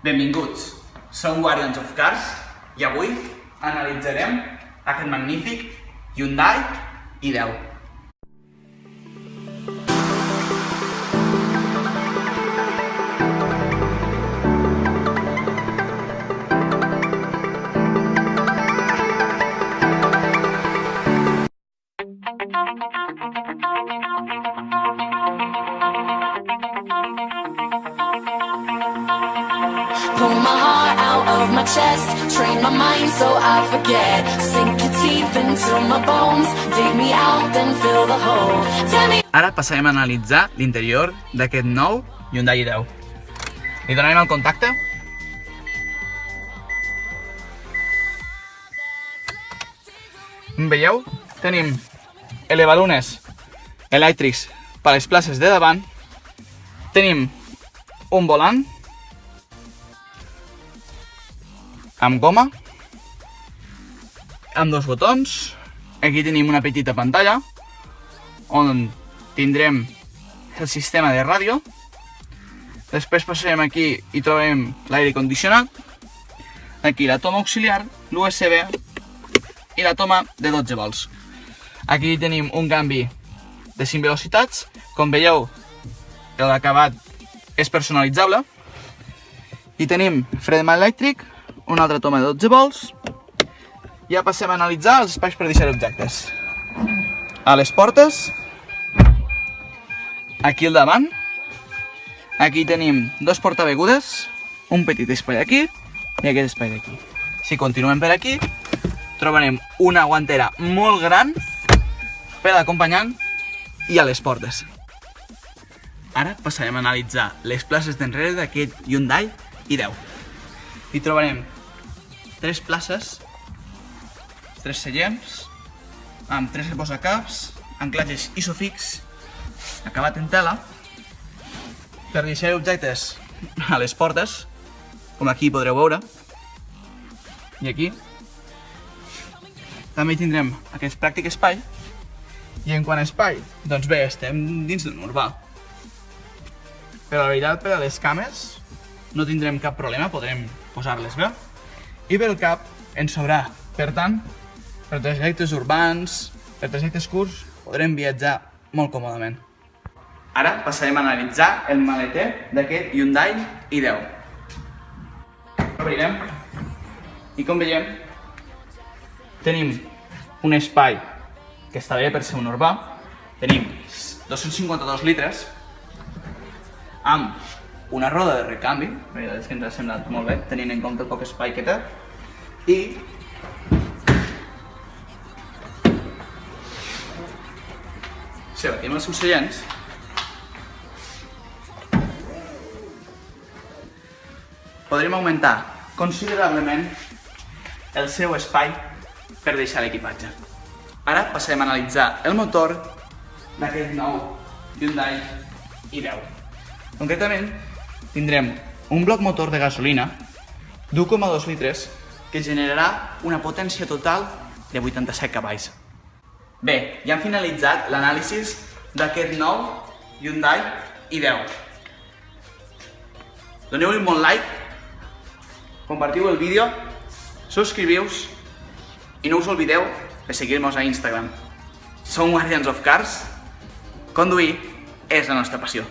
Benvinguts, som Guardians of Cars i avui analitzarem aquest magnífic Hyundai i10. Pull my heart out of my chest, train my mind so I forget. Sink your teeth into my bones, dig me out, then fill the hole. Tell me. Ara passarem a analitzar l'interior d'aquest nou Hyundai i10. Li donarem el contacte. Veieu? Tenim elevalunes elèctrics per a les places de davant. Tenim un volant amb goma, amb dos botons. Aquí tenim una petita pantalla on tindrem el sistema de ràdio. Després passarem aquí i trobarem l'aire condicionat. Aquí la toma auxiliar, l'USB i la toma de 12 volts. Aquí tenim un canvi de 5 velocitats. Com veieu, l'acabat és personalitzable. I tenim fre de mà elèctric, una altra toma de 12 volts. Ja passem a analitzar els espais per deixar objectes. A les portes, aquí al davant, aquí tenim dos portabegudes, un petit espai aquí i aquest espai d'aquí. Si continuem per aquí, trobarem una guantera molt gran per a l'acompanyant i a les portes. Ara passarem a analitzar les places d'enrere d'aquest Hyundai i10. Hi trobarem 3 places, 3 seients, amb 3 reposacaps, anclatges isofix, acabat en tela, per deixar objectes a les portes, com aquí podreu veure, i aquí. També tindrem aquest pràctic espai, i en quant a espai, doncs bé, estem dins d'un urbà. Però la veritat, per a les cames no tindrem cap problema, podrem posar-les bé. I pel cap ens sobrà. Per tant, per trajectes urbans, per trajectes curts, podrem viatjar molt còmodament. Ara passarem a analitzar el maleter d'aquest Hyundai i10. L'obrirem i com veiem, tenim un espai que està bé per ser un urbà. Tenim 252 litres amb una roda de recanvi, la veritat és que ens ha semblat molt bé, tenint en compte el poc espai que té. I si batim els seus seients, podrem augmentar considerablement el seu espai per deixar l'equipatge. Ara passarem a analitzar el motor d'aquest nou Hyundai i10. Concretament, tindrem un bloc motor de gasolina d'1,2 litres que generarà una potència total de 87 cavalls. Bé, ja hem finalitzat l'anàlisi d'aquest nou Hyundai i10. Doneu-li un bon like, compartiu el vídeo, subscriviu-vos i no us oblideu de seguir-nos a Instagram. Som Guardians of Cars, conduir és la nostra passió.